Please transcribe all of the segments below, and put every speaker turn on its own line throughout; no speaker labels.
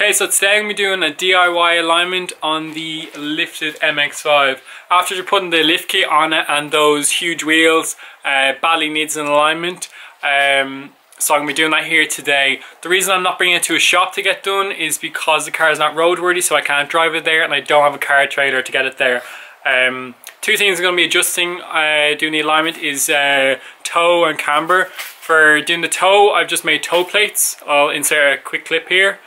Okay, so today I'm going to be doing a DIY alignment on the lifted Mx5. After putting the lift kit on it and those huge wheels, badly needs an alignment. So I'm going to be doing that here today. The reason I'm not bringing it to a shop to get done is because the car is not roadworthy, so I can't drive it there and I don't have a car trailer to get it there. Two things I'm going to be adjusting doing the alignment is toe and camber. For doing the toe, I've just made toe plates. I'll insert a quick clip here.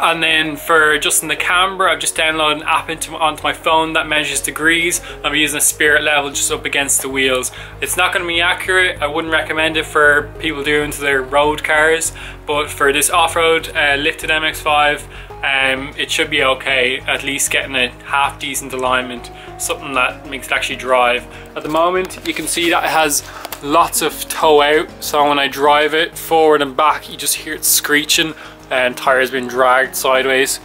And then for adjusting the camber, I've just downloaded an app onto my phone that measures degrees. I'm using a spirit level just up against the wheels. It's not going to be accurate. I wouldn't recommend it for people doing to their road cars, but for this off-road lifted Mx5, it should be okay, at least getting a half decent alignment, something that makes it actually drive. At the moment, you can see that it has lots of toe out, so when I drive it forward and back, you just hear it screeching. And tire's been dragged sideways,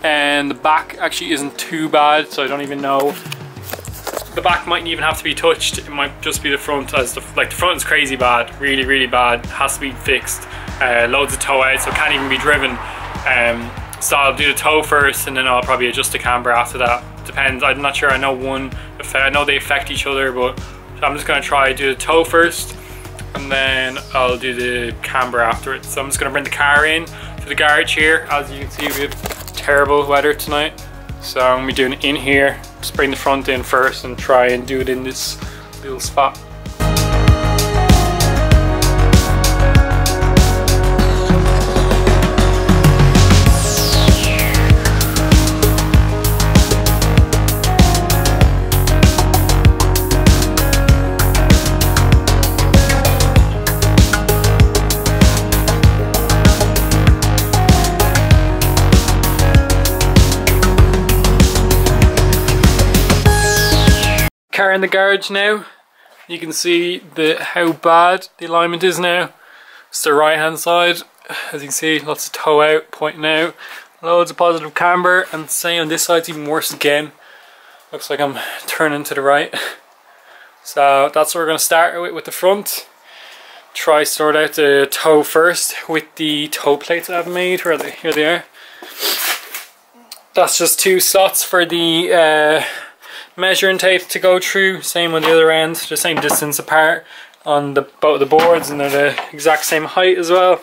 and the back actually isn't too bad, so I don't even know. The back mightn't even have to be touched. It might just be the front, as the front is crazy bad, really bad. Has to be fixed. Loads of toe out, so it can't even be driven. So I'll do the toe first, and then I'll probably adjust the camber after that. Depends. I'm not sure. I know they affect each other, but I'm just gonna try do the toe first, and then I'll do the camber after it. So I'm just gonna bring the car in to the garage here. As you can see, we have terrible weather tonight, so I'm gonna be doing it in here. Just bring the front in first and try and do it in this little spot. Car in the garage now. You can see how bad the alignment is now. It's the right hand side. As you can see, lots of toe out, pointing out. Loads of positive camber, and same on this side, it's even worse again. Looks like I'm turning to the right. So that's what we're going to start with the front. Try sort out the toe first with the toe plates that I've made. Here they are. That's just two slots for the measuring tape to go through, same on the other end, the same distance apart on both the boards, and they're the exact same height as well.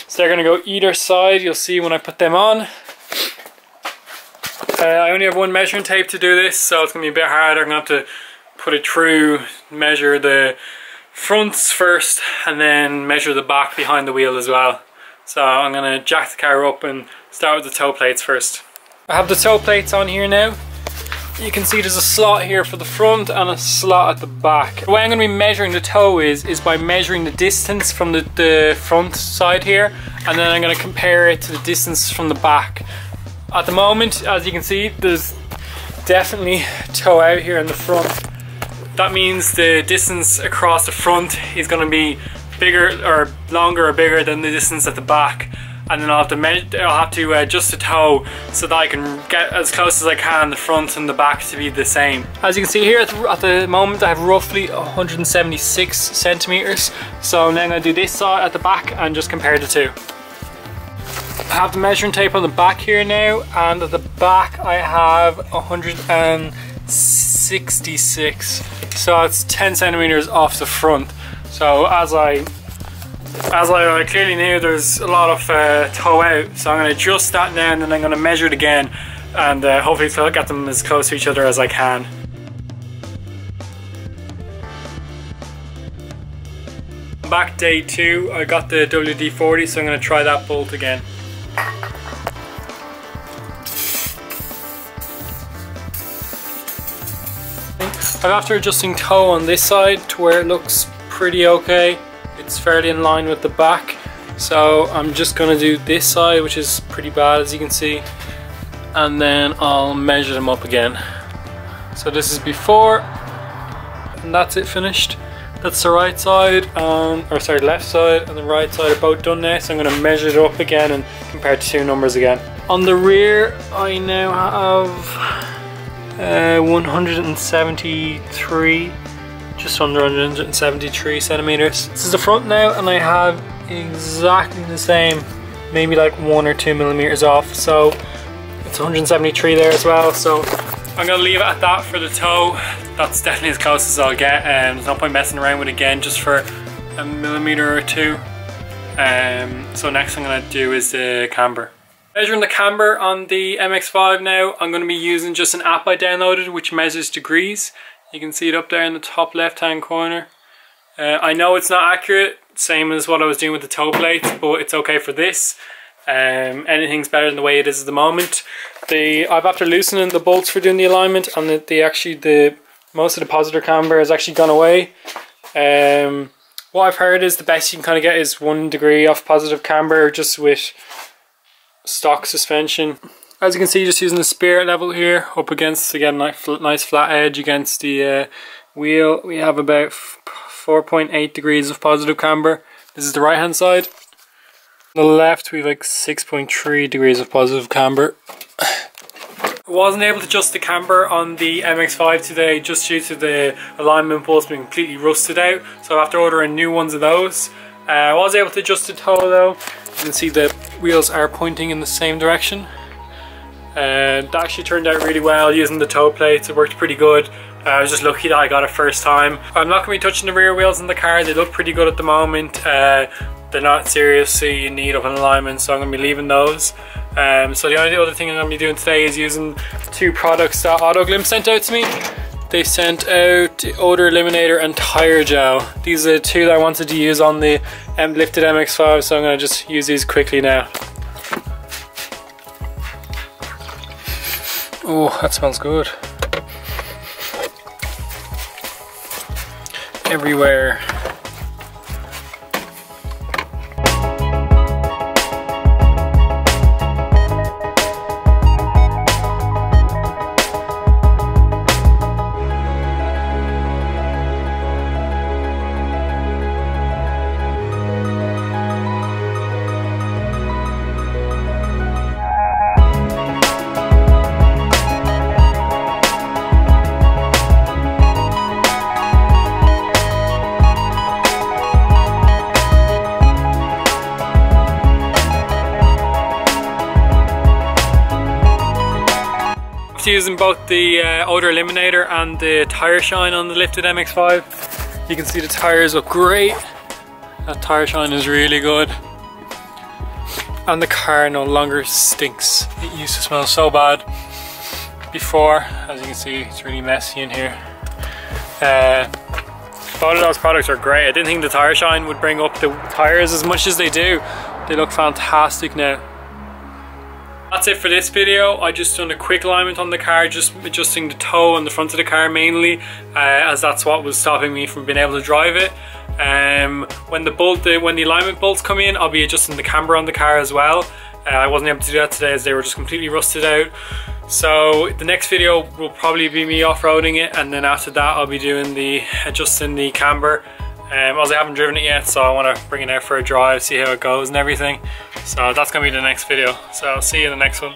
So they're going to go either side, you'll see when I put them on. I only have one measuring tape to do this, so it's going to be a bit harder. I'm going to have to put it through, measure the fronts first, and then measure the back behind the wheel as well. So I'm going to jack the car up and start with the toe plates first. I have the toe plates on here now. You can see there's a slot here for the front and a slot at the back. The way I'm going to be measuring the toe is by measuring the distance from the front side here, and then I'm going to compare it to the distance from the back. At the moment, as you can see, there's definitely toe out here in the front. That means the distance across the front is going to be bigger or longer or bigger than the distance at the back. And then I'll have to adjust the toe so that I can get as close as I can the front and the back to be the same. As you can see here at the moment, I have roughly 176 centimeters. So now I'm going to do this side at the back and just compare the two. I have the measuring tape on the back here now, and at the back I have 166. So it's 10 centimeters off the front. So as I clearly knew, there's a lot of toe out, so I'm going to adjust that now, and then I'm going to measure it again, and hopefully I'll get them as close to each other as I can. Back day 2, I got the WD-40, so I'm going to try that bolt again. I'm after adjusting toe on this side to where it looks pretty okay. It's fairly in line with the back, so I'm just going to do this side, which is pretty bad as you can see, and then I'll measure them up again. So this is before and that's it finished. That's the right side, or sorry, left side and the right side are both done now, so I'm going to measure it up again and compare the two numbers again. On the rear I now have 173, just under 173 centimeters. This is the front now, and I have exactly the same, maybe like 1 or 2 millimeters off, so it's 173 there as well. So I'm gonna leave it at that for the toe. That's definitely as close as I'll get, and there's no point messing around with it again just for a millimeter or two. So next I'm gonna do is the camber. Measuring the camber on the MX5 now, I'm going to be using just an app I downloaded which measures degrees. You can see it up there in the top left hand corner. I know it's not accurate, same as what I was doing with the toe plates, but it's okay for this. Anything's better than the way it is at the moment. I've after loosening the bolts for doing the alignment, and most of the positive camber has actually gone away. What I've heard is the best you can kind of get is 1 degree off positive camber just with stock suspension. As you can see, just using the spirit level here up against, again, nice flat edge against the wheel, we have about 4.8 degrees of positive camber. This is the right hand side. On the left we have like 6.3 degrees of positive camber. I wasn't able to adjust the camber on the MX5 today just due to the alignment bolts being completely rusted out, so I'll have to order new ones of those. I was able to adjust the toe though. You can see the wheels are pointing in the same direction. That actually turned out really well using the toe plates. It worked pretty good. I was just lucky that I got it first time. I'm not going to be touching the rear wheels in the car. They look pretty good at the moment. They're not seriously in need of an alignment, so I'm going to be leaving those. So the only other thing I'm going to be doing today is using 2 products that AutoGlim sent out to me. They sent out the odor eliminator and tire gel. These are the 2 that I wanted to use on the lifted MX5, so I'm going to just use these quickly now. Oh, that smells good. Everywhere. Using both the odor eliminator and the tire shine on the lifted MX5, you can see the tires look great. That tire shine is really good, and the car no longer stinks. It used to smell so bad before. As you can see, it's really messy in here. Both of those products are great. I didn't think the tire shine would bring up the tires as much as they do. They look fantastic now. That's it for this video. I just done a quick alignment on the car, just adjusting the toe and the front of the car mainly, as that's what was stopping me from being able to drive it. When the alignment bolts come in, I'll be adjusting the camber on the car as well. I wasn't able to do that today as they were just completely rusted out. So the next video will probably be me off-roading it, and then after that I'll be doing adjusting the camber. As I haven't driven it yet, so I want to bring it out for a drive, see how it goes and everything. So that's going to be the next video. So I'll see you in the next one.